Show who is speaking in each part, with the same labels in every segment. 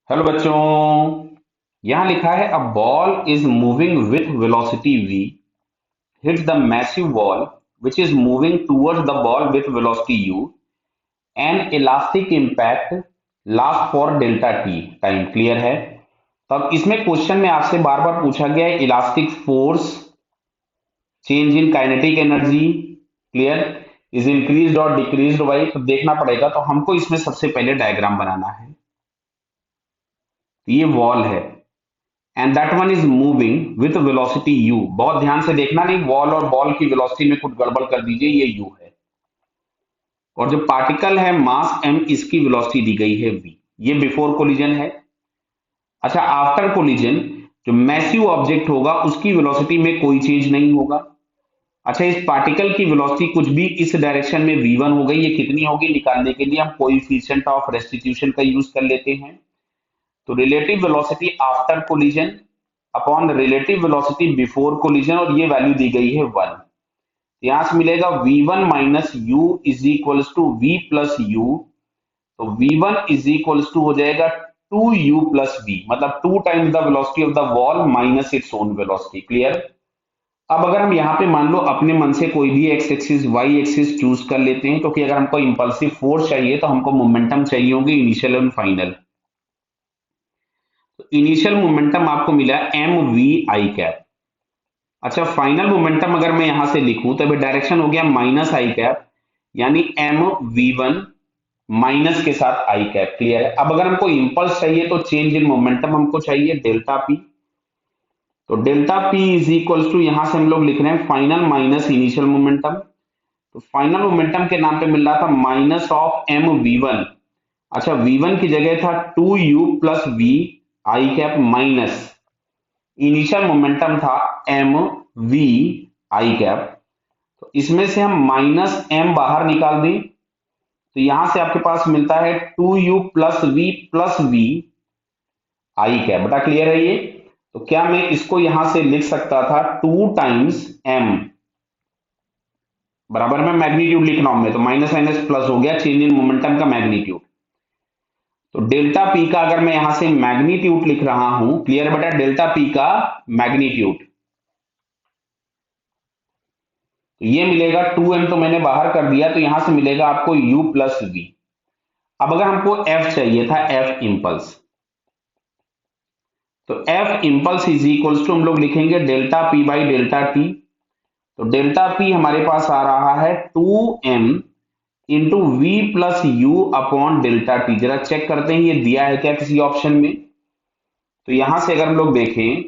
Speaker 1: Hello बच्चों। यहां लिखा है a ball is moving with velocity v hits the massive wall which is moving towards the ball with velocity u and elastic impact lasts for delta t time. Clear है? तो अब इसमें question में आपसे बार बार पूछा गया है elastic force, change in kinetic energy, clear, is increased और डिक्रीज्ड बाई, तो देखना पड़ेगा। तो हमको इसमें सबसे पहले डायग्राम बनाना है। ये वॉल है and that one is moving with velocity u। बहुत ध्यान से देखना, नहीं वॉल और बॉल की वेलोसिटी में कुछ गड़बड़ कर दीजिए। ये u है और जो पार्टिकल है मास m, इसकी वेलोसिटी दी गई है v। ये बिफोर कोलिजन है। अच्छा, आफ्टर कोलिजन जो मैसिव ऑब्जेक्ट होगा उसकी वेलोसिटी में कोई चेंज नहीं होगा। अच्छा, इस पार्टिकल की वेलोसिटी कुछ भी इस डायरेक्शन में v1 हो गई, ये कितनी होगी निकालने के लिए हम कोएफिशिएंट ऑफ रेस्टिट्यूशन का यूज कर लेते हैं। तो relative velocity after collision upon relative velocity before collision, और ये वैल्यू दी गई है 1। यहां से मिलेगा v1 minus U is equals to v plus U. तो v1 इज इक्वल्स टू हो जाएगा 2u प्लस v, मतलब 2 times the velocity of the wall minus its own velocity. Clear? अब अगर हम यहाँ पे मान लो अपने मन से कोई भी X axis Y axis choose कर लेते हैं, क्योंकि अगर हमको इंपल्सिव फोर्स चाहिए तो हमको मोमेंटम चाहिए होंगे इनिशियल और फाइनल। तो इनिशियल मोमेंटम आपको मिला एम वी आई कैप। अच्छा, फाइनल मोमेंटम अगर मैं यहां से लिखूं तो अभी डायरेक्शन हो गया माइनस आई कैप, यानी एम वी वन माइनस के साथ आई कैप। क्लियर है? अब अगर हमको इंपल्स चाहिए तो चेंज इन मोमेंटम हमको चाहिए डेल्टा पी। तो delta P is equals to, यहां से हम लोग लिख रहे हैं फाइनल माइनस इनिशियल मोमेंटम। तो फाइनल मोमेंटम के नाम पे मिल रहा था minus of M V one. अच्छा, वी वन की जगह था 2u plus V I cap minus initial momentum था एम वी आई कैप। तो इसमें से हम माइनस एम बाहर निकाल दें तो यहां से आपके पास मिलता है 2u plus V I cap बटा। क्लियर है ये? तो क्या मैं इसको यहां से लिख सकता था 2 टाइम्स एम बराबर में मैग्नीट्यूड लिख रहा हूं मैं, तो माइनस माइनस प्लस हो गया, चेंज इन मोमेंटम का मैग्नीट्यूड। तो डेल्टा पी का अगर मैं यहां से मैग्नीट्यूड लिख रहा हूं, क्लियर बेटा, डेल्टा पी का मैग्नीट्यूड, तो ये मिलेगा 2m, तो मैंने बाहर कर दिया, तो यहां से मिलेगा आपको u प्लस वी। अब अगर हमको f चाहिए था, f इंपल्स, तो f impulse is equals to हम लोग लिखेंगे delta p by delta t। तो डेल्टा p हमारे पास आ रहा है 2m into V plus U upon delta T. जरा चेक करते हैं ये दिया है क्या किसी ऑप्शन में। तो यहां से अगर हम लोग देखें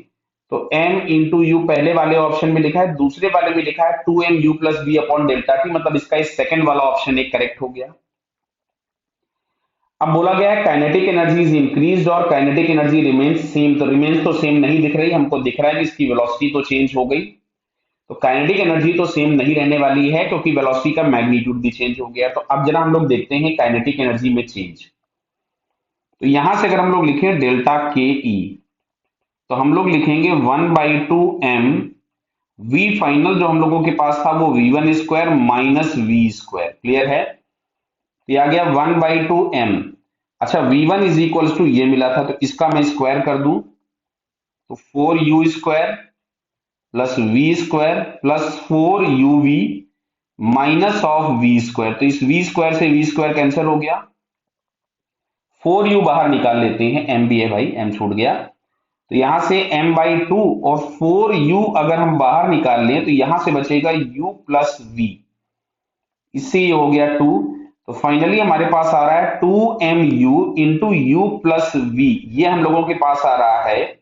Speaker 1: तो m इंटू यू पहले वाले ऑप्शन में लिखा है, दूसरे वाले में लिखा है 2m u plus V upon delta T, मतलब इसका इस सेकंड वाला ऑप्शन एक करेक्ट हो गया। अब बोला गया है काइनेटिक एनर्जी इज इंक्रीज्ड और काइनेटिक एनर्जी रिमेन्स सेम। तो रिमेन्स तो सेम नहीं दिख रही, हमको दिख रहा है कि इसकी वेलोसिटी तो चेंज हो गई। तो काइनेटिक एनर्जी तो सेम नहीं रहने वाली है क्योंकि वेलोसिटी का मैग्नीट्यूड भी चेंज हो गया। तो अब जरा हम लोग देखते हैं काइनेटिक एनर्जी में चेंज। तो यहां से अगर हम लोग लिखें डेल्टा के ई, तो हम लोग लिखेंगे 1/2m वी फाइनल जो हम लोगों के पास था वो v1 square minus V square. Clear है? तो ये आ गया 1/2m। अच्छा, v1 इज इक्वल्स टू ये मिला था, तो इसका मैं स्क्वायर कर दूं तो 4u square plus V square plus 4uv minus of V square. तो इस वी स्क्वायर से वी स्क्वायर कैंसिल हो गया, 4u बाहर निकाल लेते हैं, m भी है भाई, m छूट गया। तो यहां से m/2 और 4u अगर हम बाहर निकाल लें तो यहां से बचेगा u प्लस वी, इससे ये हो गया 2। तो फाइनली हमारे पास आ रहा है 2mu into you plus we. ये हम लोगों के पास आ रहा है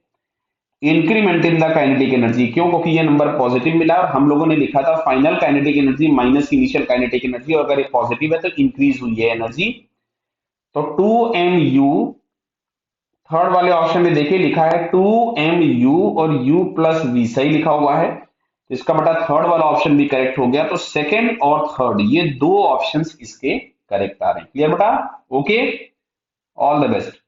Speaker 1: increment in the kinetic energy. क्यों? क्योंकि ये नंबर पॉजिटिव मिला और हम लोगों ने लिखा था final kinetic energy minus initial kinetic energy, और अगर ये पॉजिटिव है तो इंक्रीज हुई है एनर्जी। तो 2mu, थर्ड वाले ऑप्शन में देखिए लिखा है 2mu और u प्लस वी, सही लिखा हुआ है। तो इसका बटा थर्ड वाला ऑप्शन भी करेक्ट हो गया। तो सेकंड और थर्ड ये दो ऑप्शंस इसके करेक्ट आ रहे हैं। क्लियर बेटा? Okay, all the best.